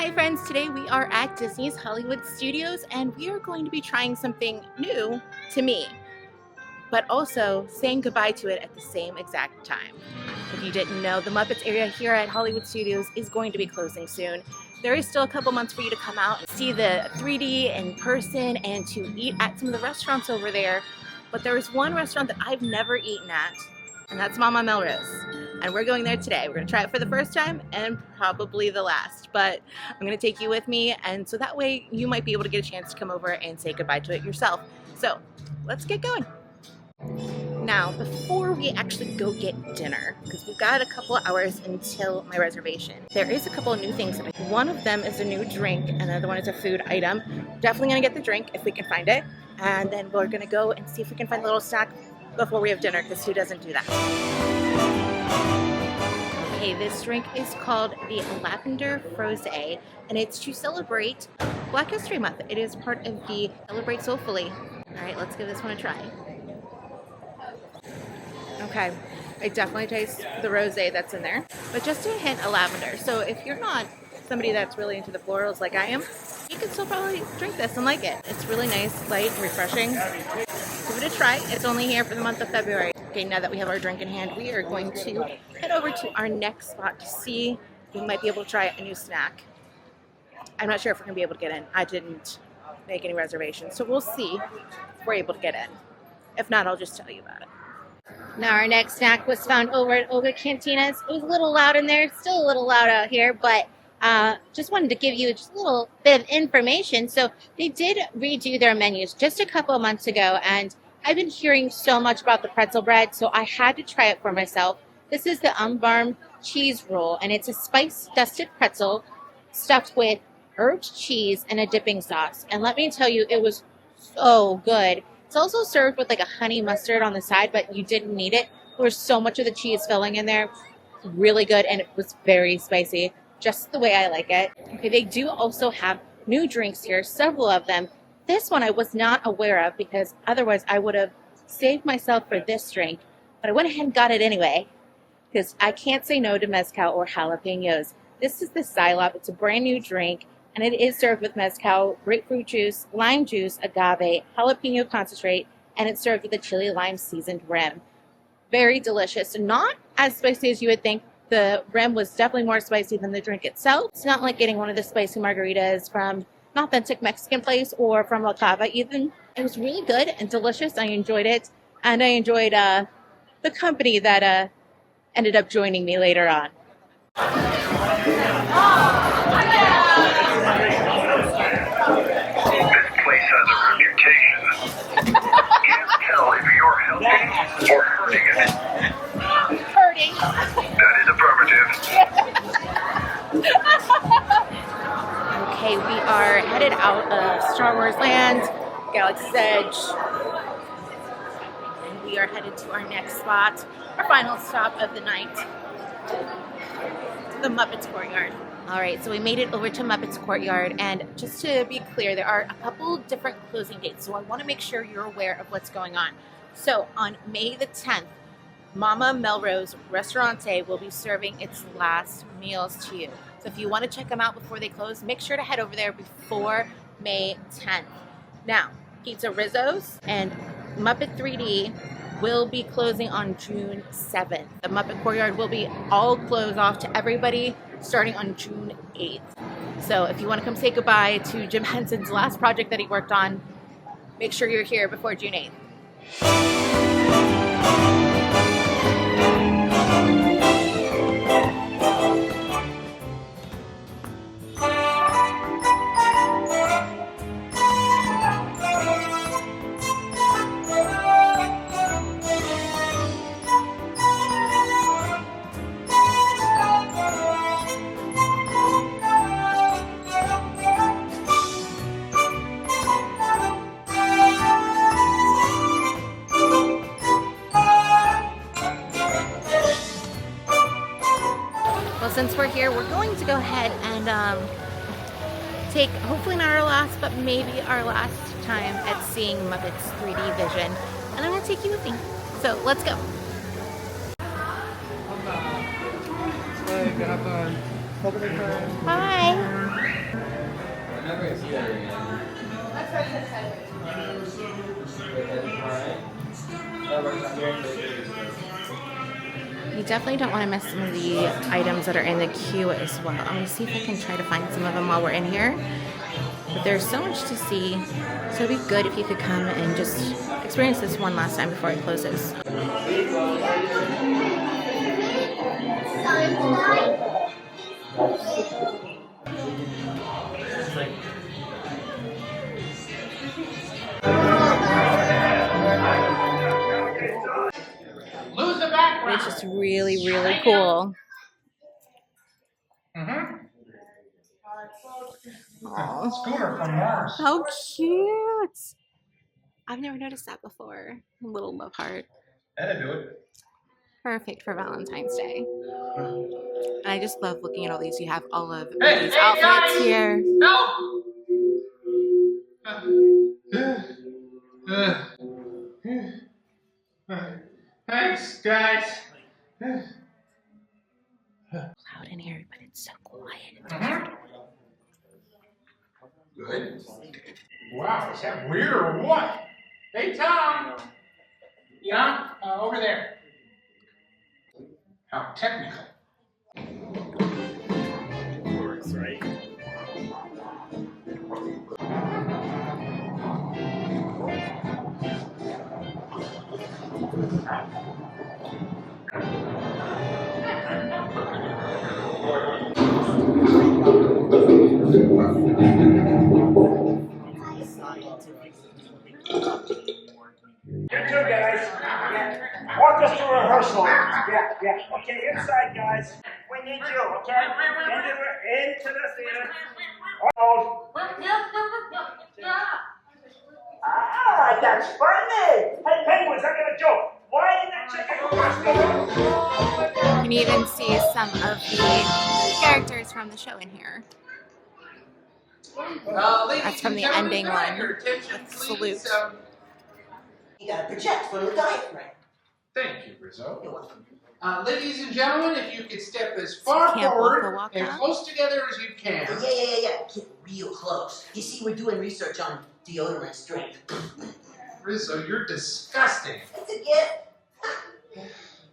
Hi friends, today we are at Disney's Hollywood Studios and we are going to be trying something new to me, but also saying goodbye to it at the same exact time. If you didn't know, the Muppets area here at Hollywood Studios is going to be closing soon. There is still a couple months for you to come out and see the 3D in person and to eat at some of the restaurants over there, but there is one restaurant that I've never eaten at, and that's Mama Melrose. And we're going there today. We're gonna try it for the first time and probably the last, but I'm gonna take you with me, and so that way you might be able to get a chance to come over and say goodbye to it yourself. So let's get going. Now, before we actually go get dinner, because we've got a couple of hours until my reservation, there is a couple of new things. One of them is a new drink, and the other one is a food item. Definitely gonna get the drink if we can find it, and then we're gonna go and see if we can find a little snack before we have dinner, because who doesn't do that? Okay, this drink is called the Lavender Frosé, and it's to celebrate Black History Month. It is part of the Celebrate Soulfully. All right, let's give this one a try. Okay, I definitely taste the rosé that's in there, but just a hint of lavender. So if you're not somebody that's really into the florals like I am, you can still probably drink this and like it. It's really nice, light, and refreshing. Give it a try. It's only here for the month of February. Okay, now that we have our drink in hand, we are going to head over to our next spot to see if we might be able to try a new snack. I'm not sure if we're going to be able to get in. I didn't make any reservations, so we'll see if we're able to get in. If not, I'll just tell you about it. Now our next snack was found over at Olga Cantinas. It was a little loud in there, still a little loud out here, but just wanted to give you just a little bit of information. So they did redo their menus just a couple of months ago, and I've been hearing so much about the pretzel bread, so I had to try it for myself. This is the Umbarm cheese roll, and it's a spice-dusted pretzel stuffed with herbed cheese and a dipping sauce. And let me tell you, it was so good. It's also served with like a honey mustard on the side, but you didn't need it. There was so much of the cheese filling in there. Really good, and it was very spicy, just the way I like it. Okay, they do also have new drinks here, several of them. This one I was not aware of because otherwise I would have saved myself for this drink, but I went ahead and got it anyway because I can't say no to mezcal or jalapenos. This is the Silop. It's a brand new drink, and it is served with mezcal, grapefruit juice, lime juice, agave, jalapeno concentrate, and it's served with a chili lime seasoned rim. Very delicious. Not as spicy as you would think. The rim was definitely more spicy than the drink itself. It's not like getting one of the spicy margaritas from an authentic Mexican place or from La Cava even. It was really good and delicious. I enjoyed it, and I enjoyed the company that ended up joining me later on. Place has a reputation. Can't tell if you're helping or hurting it. Hurting. That is affirmative. Okay, we are headed out of Star Wars Land, Galaxy's Edge, and we are headed to our next spot, our final stop of the night, the Muppets Courtyard. All right, so we made it over to Muppets Courtyard, and just to be clear, there are a couple different closing dates, so I want to make sure you're aware of what's going on. So on May the 10th, Mama Melrose Ristorante will be serving its last meals to you. So if you want to check them out before they close, make sure to head over there before May 10th. Now, Pizza Rizzo's and Muppet 3D will be closing on June 7th. The Muppet Courtyard will be all closed off to everybody starting on June 8th. So if you want to come say goodbye to Jim Henson's last project that he worked on, make sure you're here before June 8th. Since we're here, we're going to go ahead and take, hopefully not our last, but maybe our last time at seeing Muppets 3D Vision. And I'm going to take you with me. So let's go. Hi. You definitely don't want to miss some of the items that are in the queue as well. I'm going to see if I can try to find some of them while we're in here. But there's so much to see, so it'd be good if you could come and just experience this one last time before it closes. It's just really, really cool. Scooter from Mars. How cute! I've never noticed that before. A little love heart. That'll do it. Perfect for Valentine's Day. And I just love looking at all these. You have all of these outfits here. No! Thanks, guys. Loud in here, but it's so quiet. Good. Wow, is that weird or what? Hey, Tom. Yeah, over there. How technical. Of course, right? You too, guys. Yeah. Walk us to rehearsal. Yeah. Okay, inside, guys. We need you, okay? Into the theater. Oh. Ah, that's funny. Hey, Penguins, I got a joke. Why did that chicken costume? You can even see some of the characters from the show in here. That's from the ending one. With salute. You gotta project from the diaphragm. Thank you, Rizzo. You're welcome. Ladies and gentlemen, if you could step as far Can't forward walk and up. close together as you can. Yeah. Get real close. You see, we're doing research on deodorant strength. Rizzo, you're disgusting. That's a gift.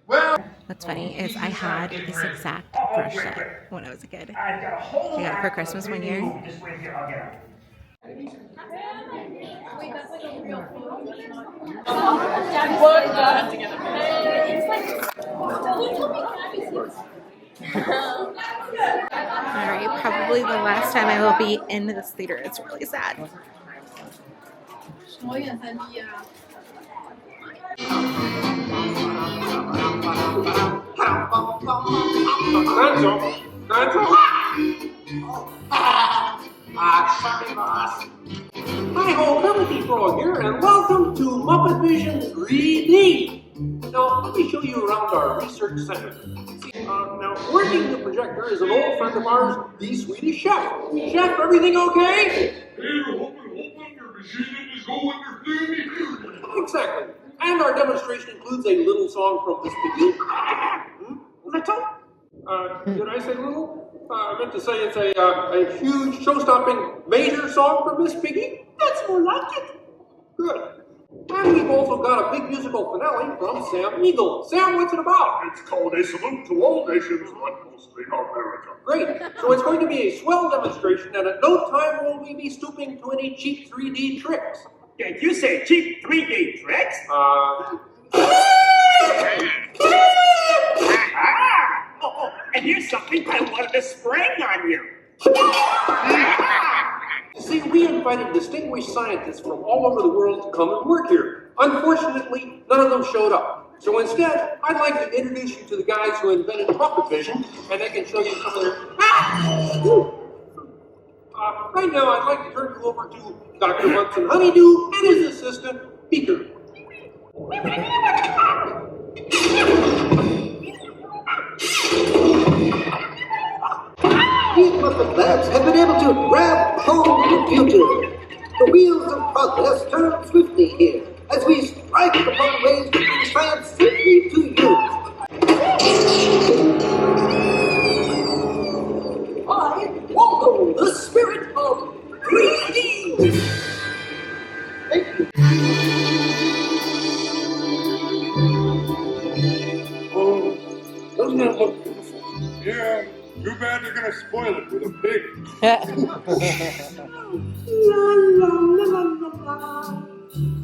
Well, What's funny is I had this exact brush set when I was a kid. I've got a whole I got it for lot Christmas of one year. movie. Just wait here, I'll get it. Alright, probably the last time I will be in this theater. It's really sad. Sorry, boss. Hi ho, Comedy Frog here, and welcome to Muppet Vision 3D. Now, let me show you around our research center. See, now, working the projector is an old friend of ours, the Swedish chef. Chef, everything okay? Exactly. And our demonstration includes a little song from Miss Piggy. Little? Did I say little? I meant to say it's a huge, show-stopping major song from Miss Piggy. That's more like it. Good. And we've also got a big musical finale from Sam Eagle. Sam, what's it about? It's called A Salute to All Nations, but mostly America. Great. So it's going to be a swell demonstration, and at no time will we be stooping to any cheap 3D tricks. Did you say cheap 3D tricks? And here's something I wanted to spring on you. You see, we invited distinguished scientists from all over the world to come and work here. Unfortunately, none of them showed up. So instead, I'd like to introduce you to the guys who invented Muppet Vision, and they can show you some of their... Right now, I'd like to turn you over to Dr. Munson Honeydew and his assistant, Beaker. These Muppet labs have been able to grab hold of the future. The wheels of progress turn swiftly here as we strike upon ways to bring science safely to you. I welcome the spirit of 3D. Thank you. gonna spoil it with a pig. La la la la la la.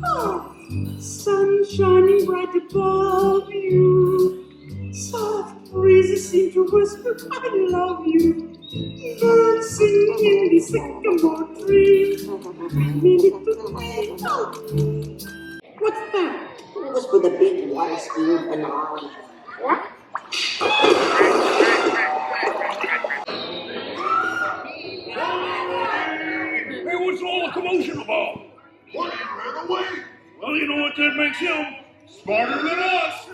Oh, sun shining bright above you. Soft breezes seem to whisper, I love you. Birds sing in the sycamore tree. What's that? It was for the big water skiing finale. What? Hey, what's all the commotion about? What, he ran away? Well, you know what that makes him? Smarter than us.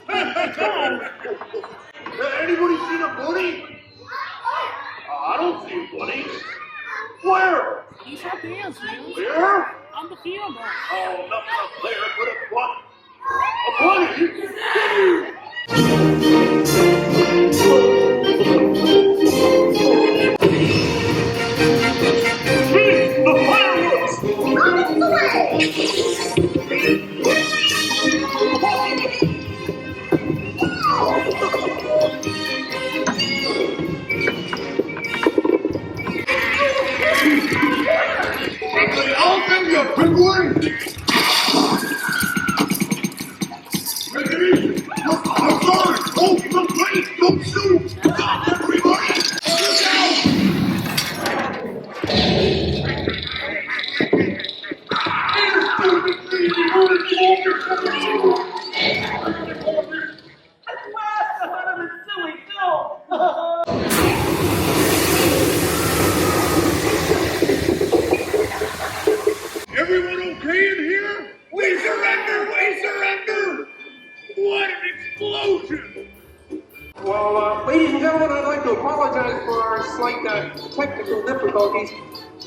Anybody seen a bunny? I don't see a bunny. Where? He's up there, man. Where? On the field. Oh, nothing up there but a bunny. Hey, the fireworks! They all think you big one. I'm sorry. Don't complain. Don't shoot. Everybody, look out. Everyone okay in here? We surrender! We surrender! What an explosion! Well, ladies and gentlemen, I'd like to apologize for our slight technical difficulties,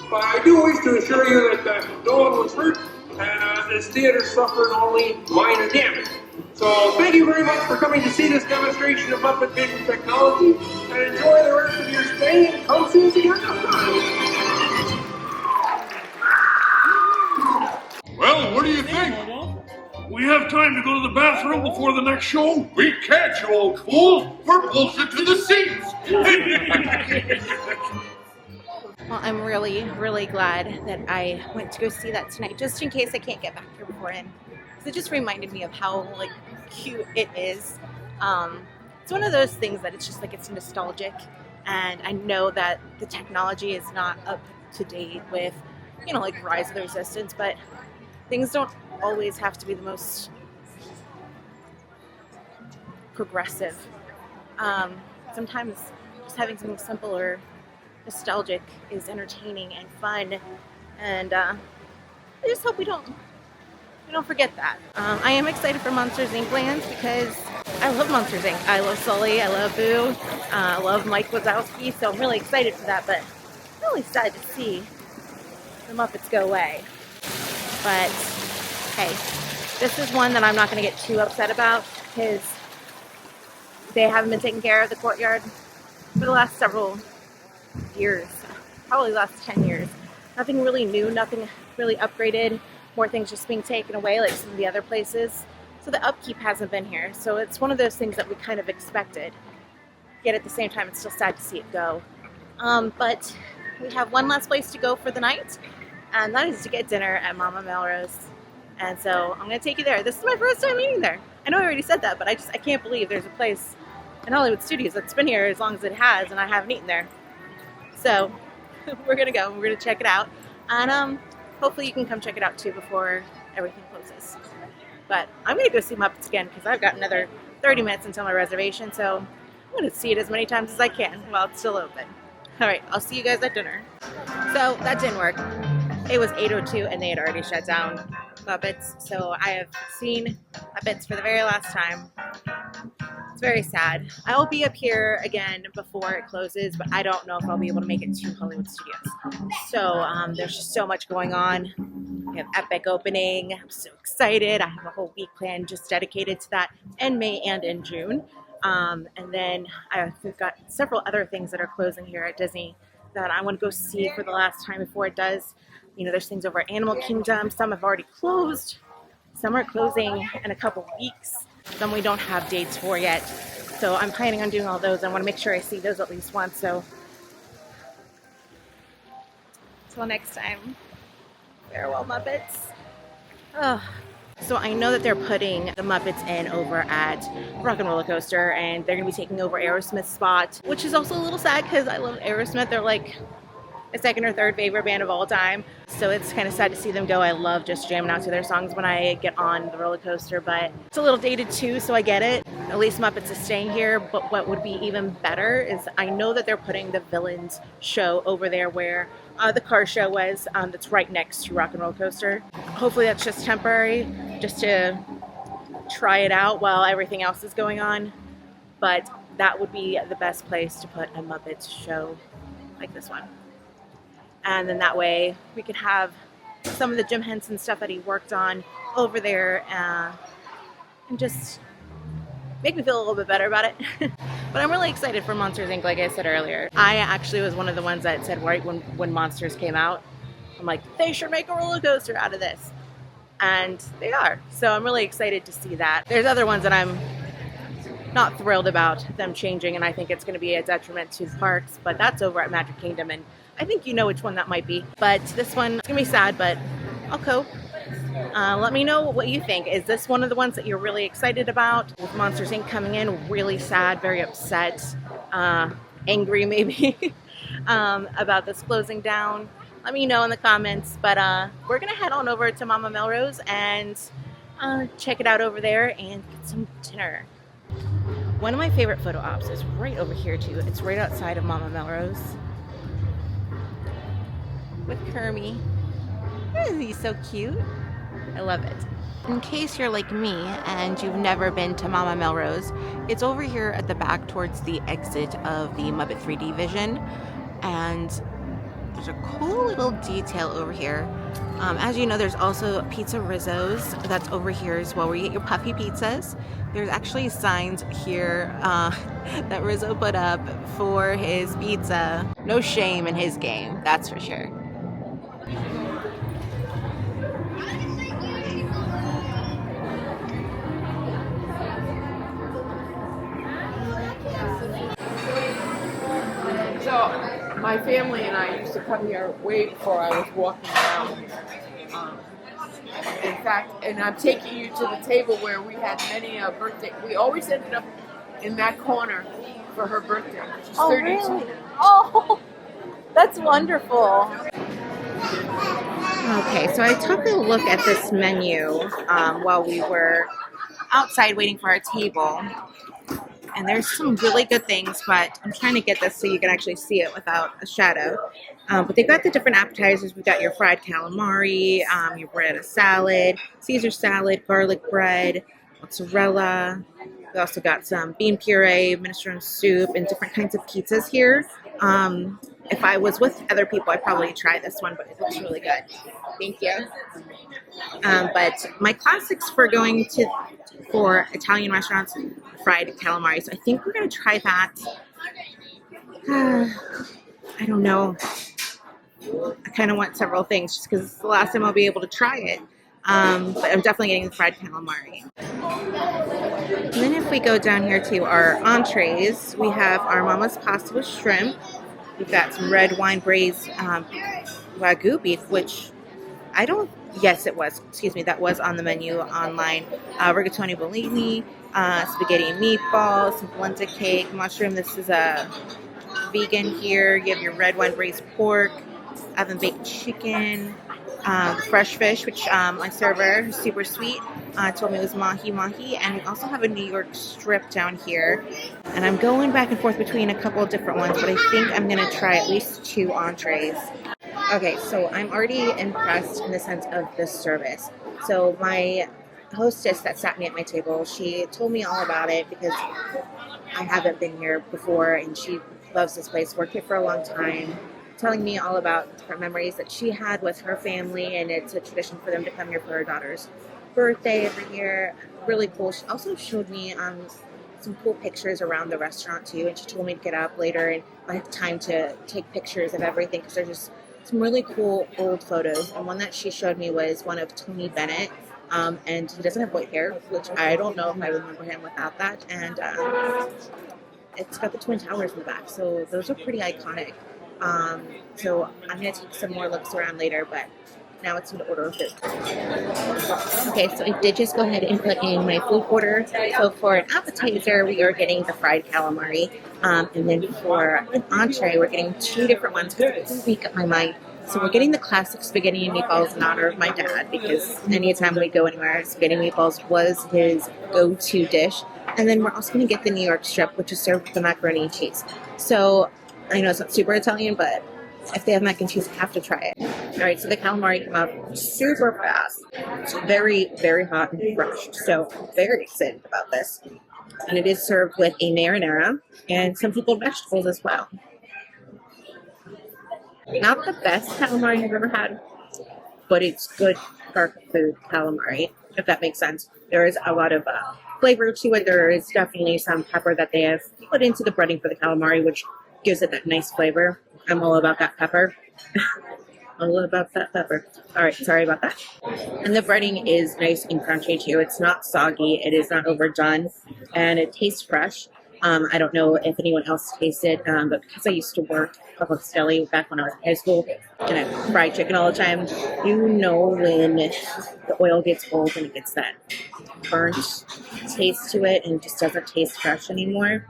but I do wish to assure you that no one was hurt and this theater suffered only minor damage. So thank you very much for coming to see this demonstration of Muppet Vision technology, and enjoy the rest of your stay and come see us again next time. Well, what do you think? We have time to go to the bathroom before the next show? We can't, you old fool. We're bolted to the seats. Well, I'm really, really glad that I went to go see that tonight, just in case I can't get back here beforehand. Because it just reminded me of how cute it is. It's one of those things that it's just it's nostalgic, and I know that the technology is not up to date with, Rise of the Resistance, but things don't always have to be the most progressive. Sometimes just having something simple or nostalgic is entertaining and fun, and I just hope we don't forget that. I am excited for Monsters Inc. lands because I love Monsters Inc. I love Sully, I love Boo, I love Mike Wazowski, so I'm really excited for that, but I'm really sad to see the Muppets go away. But hey, this is one that I'm not going to get too upset about because they haven't been taking care of the Courtyard for the last several years, probably the last 10 years. Nothing really new, nothing really upgraded, more things just being taken away like some of the other places. So the upkeep hasn't been here. So it's one of those things that we kind of expected. Yet at the same time, it's still sad to see it go. But we have one last place to go for the night, and that is to get dinner at Mama Melrose. And so I'm going to take you there. This is my first time eating there. I know I already said that, but I can't believe there's a place in Hollywood Studios that's been here as long as it has, and I haven't eaten there. So we're going to go, and we're going to check it out. And hopefully you can come check it out too before everything closes. But I'm going to go see Muppets again because I've got another 30 minutes until my reservation, so I'm going to see it as many times as I can while it's still open. All right, I'll see you guys at dinner. So that didn't work. It was 8:02 and they had already shut down Muppets, so I have seen Muppets for the very last time. It's very sad. I will be up here again before it closes, but I don't know if I'll be able to make it to Hollywood Studios. So there's just so much going on. We have Epic opening. I'm so excited. I have a whole week planned just dedicated to that in May and in June. And then we've got several other things that are closing here at Disney that I want to go see for the last time before it does. There's things over at Animal Kingdom. Some have already closed. Some are closing in a couple weeks. Some we don't have dates for yet. So I'm planning on doing all those. I want to make sure I see those at least once. So Till next time. Farewell, Muppets. Ugh. So I know that they're putting the Muppets in over at Rock and Roller Coaster, and they're going to be taking over Aerosmith's spot, which is also a little sad because I love Aerosmith. They're like a second or third favorite band of all time. So it's kind of sad to see them go. I love just jamming out to their songs when I get on the roller coaster, but it's a little dated too, so I get it. At least Muppets is staying here, but what would be even better is I know that they're putting the Villains show over there where the car show was, that's right next to Rock and Roller Coaster. Hopefully that's just temporary, just to try it out while everything else is going on. But that would be the best place to put a Muppets show like this one. And then that way we could have some of the Jim Henson stuff that he worked on over there and just make me feel a little bit better about it. But I'm really excited for Monsters, Inc., like I said earlier. I actually was one of the ones that said right when Monsters came out, I'm like, they should make a roller coaster out of this. And they are. So I'm really excited to see that. There's other ones that I'm not thrilled about them changing, and I think it's going to be a detriment to the parks, but that's over at Magic Kingdom, and I think you know which one that might be. But this one, it's going to be sad, but I'll cope. Let me know what you think. Is this one of the ones that you're really excited about? With Monsters, Inc. coming in, really sad, very upset, angry maybe, about this closing down. Let me know in the comments, but we're going to head on over to Mama Melrose and check it out over there and get some dinner. One of my favorite photo ops is right over here too. It's right outside of Mama Melrose with Kermie. Isn't he so cute? I love it. In case you're like me and you've never been to Mama Melrose, it's over here at the back towards the exit of the Muppet 3D Vision, and there's a cool little detail over here. As you know, there's also Pizza Rizzo's that's over here as well, where you get your puffy pizzas. There's actually signs here that Rizzo put up for his pizza. No shame in his game, that's for sure. So, my family and I used to come here way before I was walking around here. In fact, and I'm taking you to the table where we had many birthday. We always ended up in that corner for her birthday. She's 32 really? now. Oh, that's wonderful. Okay, so I took a look at this menu while we were outside waiting for our table. And there's some really good things, but I'm trying to get this so you can actually see it without a shadow. But they've got the different appetizers. We've got your fried calamari, your bread salad, Caesar salad, garlic bread, mozzarella. We also got some bean puree, minestrone soup, and different kinds of pizzas here. If I was with other people, I'd probably try this one, but it looks really good. Thank you. But my classics for going for Italian restaurants, fried calamari. So I think we're going to try that. I don't know. I kind of want several things just because it's the last time I'll be able to try it. But I'm definitely getting the fried calamari. And then if we go down here to our entrees, we have our Mama's pasta with shrimp. We've got some red wine braised Wagyu beef, which I don't, yes it was, excuse me, that was on the menu online. Rigatoni bellini, spaghetti and meatballs, some polenta cake, mushroom. This is a vegan here. You have your red wine braised pork, oven baked chicken, the fresh fish, which my server, who's super sweet, told me was mahi-mahi. And we also have a New York strip down here. And I'm going back and forth between a couple of different ones, but I think I'm going to try at least 2 entrees. Okay, so I'm already impressed in the sense of the service. So my hostess that sat me at my table, she told me all about it because I haven't been here before, and she loves this place, worked here for a long time, telling me all about different memories that she had with her family, and it's a tradition for them to come here for her daughter's birthday every year. Really cool. She also showed me some cool pictures around the restaurant too, and she told me to get up later and I have time to take pictures of everything because there's just some really cool old photos. And one that she showed me was one of Tony Bennett, and he doesn't have white hair, which I don't know if I remember him without that. And it's got the Twin Towers in the back, so those are pretty iconic. So I'm gonna take some more looks around later, but now it's time to order food. Okay, so I did just go ahead and put in my food order. So for an appetizer, we are getting the fried calamari. And then for an entree, we're getting two different ones because I couldn't make up my mind. So we're getting the classic spaghetti and meatballs in honor of my dad because anytime we go anywhere, spaghetti and meatballs was his go-to dish. And then we're also going to get the New York strip, which is served with the macaroni and cheese. So I know it's not super Italian, but if they have mac and cheese, I have to try it. All right, so the calamari came out super fast. It's very, very hot and fresh. So I'm very excited about this. And it is served with a marinara and some pickled vegetables as well. Not the best calamari I've ever had, but it's good dark food calamari, if that makes sense. There is a lot of flavor to it. There is definitely some pepper that they have put into the breading for the calamari, which gives it that nice flavor. I'm all about that pepper. All about that pepper. All right, sorry about that. And the breading is nice and crunchy too. It's not soggy. It is not overdone, and it tastes fresh. I don't know if anyone else tasted, but because I used to work at a deli back when I was in high school, and I fried chicken all the time, you know when the oil gets old and it gets that burnt taste to it, and it just doesn't taste fresh anymore.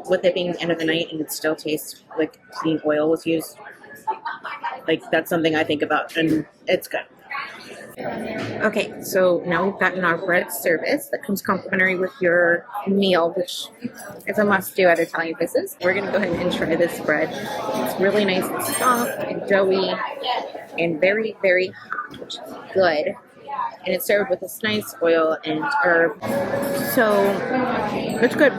With it being the end of the night and it still tastes like clean oil was used. Like, that's something I think about, and it's good. Okay, so now we've gotten our bread service that comes complimentary with your meal, which is a must-do at Italian places. We're going to go ahead and try this bread. It's really nice and soft and doughy and very, very hot, which is good. And it's served with this nice oil and herb. So it's good,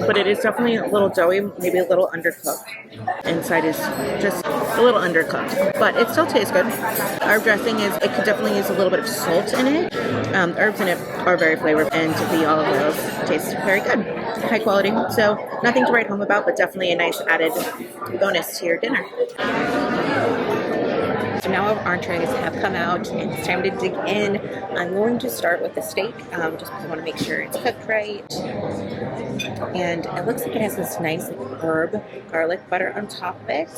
but it is definitely a little doughy, maybe a little undercooked. Inside is just a little undercooked, but it still tastes good. Our dressing it could definitely use a little bit of salt in it. The herbs in it are very flavorful, and the olive oils taste very good. High quality, so nothing to write home about, but definitely a nice added bonus to your dinner. So now our entrees have come out, and it's time to dig in. I'm going to start with the steak, just because I want to make sure it's cooked right. And it looks like it has this nice herb garlic butter on top of it.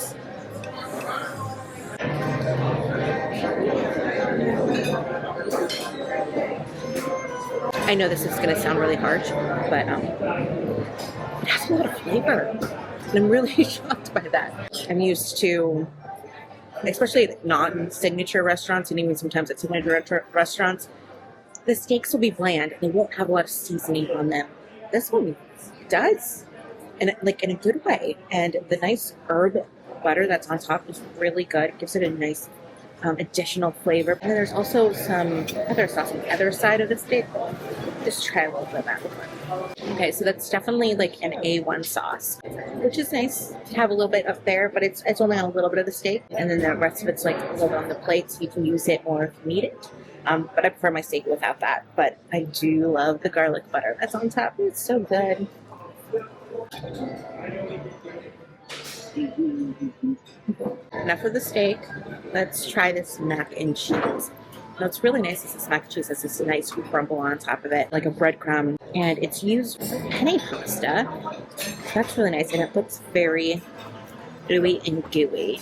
I know this is going to sound really harsh, but it has a lot of flavor. And I'm really shocked by that. I'm used to, especially non-signature restaurants, and even sometimes at signature restaurants, the steaks will be bland and they won't have a lot of seasoning on them. This one does, and like in a good way. And the nice herb butter that's on top is really good. It gives it a nice additional flavor. And then there's also some other sauce on the other side of the steak. Just try a little bit of that real quick. Okay, so that's definitely like an A1 sauce, which is nice to have a little bit up there, but it's only on a little bit of the steak, and then the rest of it's like a little bit on the plate, so you can use it more if you need it. But I prefer my steak without that. But I do love the garlic butter that's on top. It's so good. Enough of the steak. Let's try this mac and cheese. Now, what's really nice is this mac and cheese has this nice crumble on top of it, like a breadcrumb, and it's used for penne pasta. That's really nice, and it looks very ooey and gooey.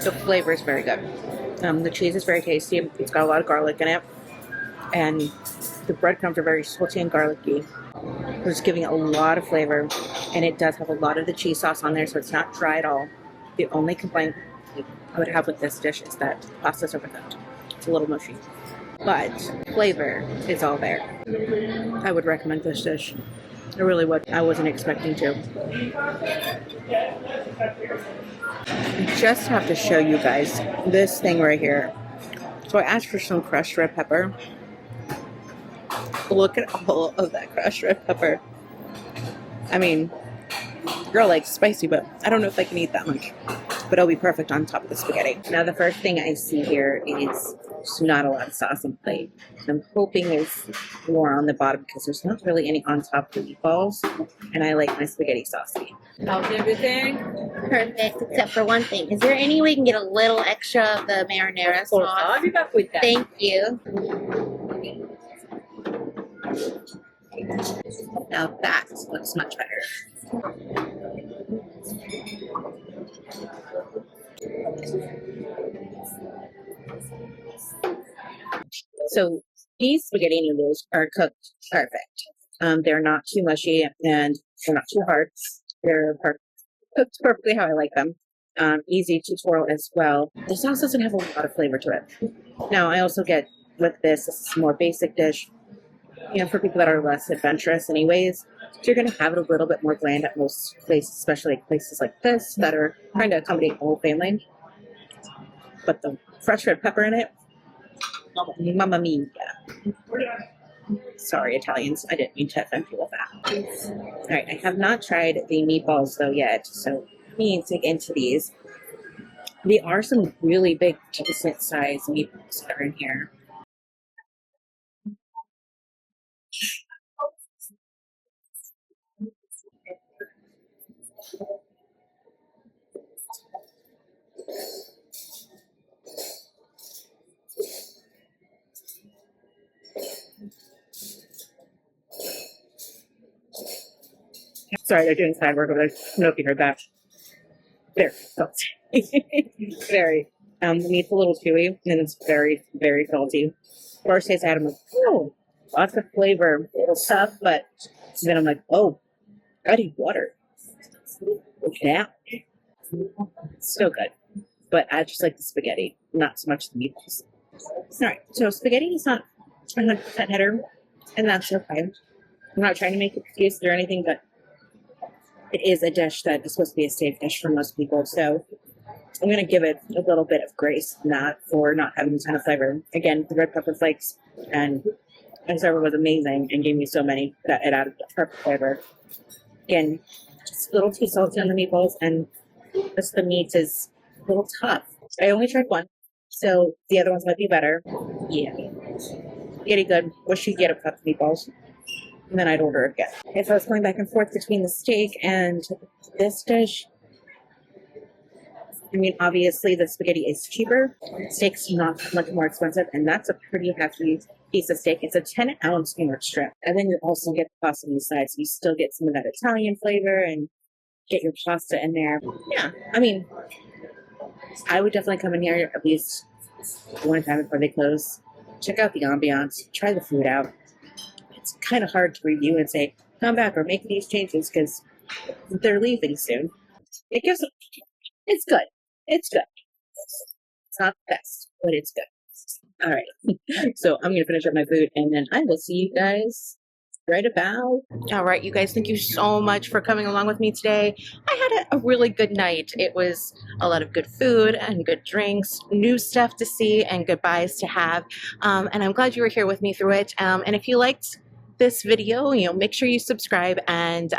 The flavor is very good. The cheese is very tasty. It's got a lot of garlic in it, and the breadcrumbs are very salty and garlicky. It's giving it a lot of flavor, and it does have a lot of the cheese sauce on there, so it's not dry at all. The only complaint I would have with this dish is that the pasta's overcooked. It's a little mushy, but flavor is all there. I would recommend this dish. I really would. I wasn't expecting to. I just have to show you guys this thing right here. So I asked for some crushed red pepper. Look at all of that crushed red pepper. I mean, girl likes spicy, but I don't know if I can eat that much. But it'll be perfect on top of the spaghetti. Now, the first thing I see here is just not a lot of sauce on the plate. I'm hoping there's more on the bottom because there's not really any on top of the meatballs. And I like my spaghetti saucy. How's everything? Perfect, except for one thing. Is there any way we can get a little extra of the marinara sauce? I'll be back with that. Thank you. Now that looks much better. So these spaghetti noodles are cooked perfect. They're not too mushy and they're not too hard. Cooked perfectly how I like them. Easy to twirl as well. The sauce doesn't have a lot of flavor to it. Now I also get with this is a more basic dish, you know, for people that are less adventurous anyways. So you're going to have it a little bit more bland at most places, especially places like this that are trying to accommodate the whole family. But the fresh red pepper in it, mamma mia. Sorry, Italians. I didn't mean to offend you with that. All right, I have not tried the meatballs though yet, so let me dig into these. There are some really big, decent sized meatballs that are in here. Sorry, they're doing side work over there. I don't know if you heard that. Very salty. Very. The meat's a little chewy, and it's very, very salty. First taste I had, I'm like, oh, lots of flavor. A little tough, but then I'm like, oh, I need water. Yeah. So good. But I just like the spaghetti, not so much the meatballs. All right, so spaghetti is not 100% hitter, and that's okay. I'm not trying to make excuses or anything, but it is a dish that is supposed to be a safe dish for most people. So I'm going to give it a little bit of grace, not for not having a ton of flavor. Again, the red pepper flakes and my server was amazing and gave me so many that it added perfect flavor. Again, just a little too salty on the meatballs, and just the meat is a little tough. I only tried one, so the other ones might be better. Yeah. Getting good. Wish you'd get a cup of meatballs. And then I'd order it again. If I was going back and forth between the steak and this dish, I mean, obviously the spaghetti is cheaper. Steak's not much more expensive, and that's a pretty hefty piece of steak. It's a 10-ounce New York strip. And then you also get the pasta on the side, so you still get some of that Italian flavor and get your pasta in there. Yeah, I mean, I would definitely come in here at least one time before they close. Check out the ambiance. Try the food out. It's kind of hard to review and say, come back or make these changes because they're leaving soon. It gives them, it's good. It's good. It's not the best, but it's good. All right. So I'm going to finish up my food and then I will see you guys right about. All right, you guys, thank you so much for coming along with me today. I had a really good night. It was a lot of good food and good drinks, new stuff to see and goodbyes to have. And I'm glad you were here with me through it. And if you liked this video, you know, make sure you subscribe and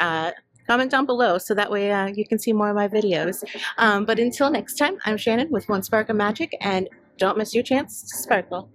comment down below so that way you can see more of my videos. But until next time, I'm Shannon with One Spark of Magic, and don't miss your chance to sparkle.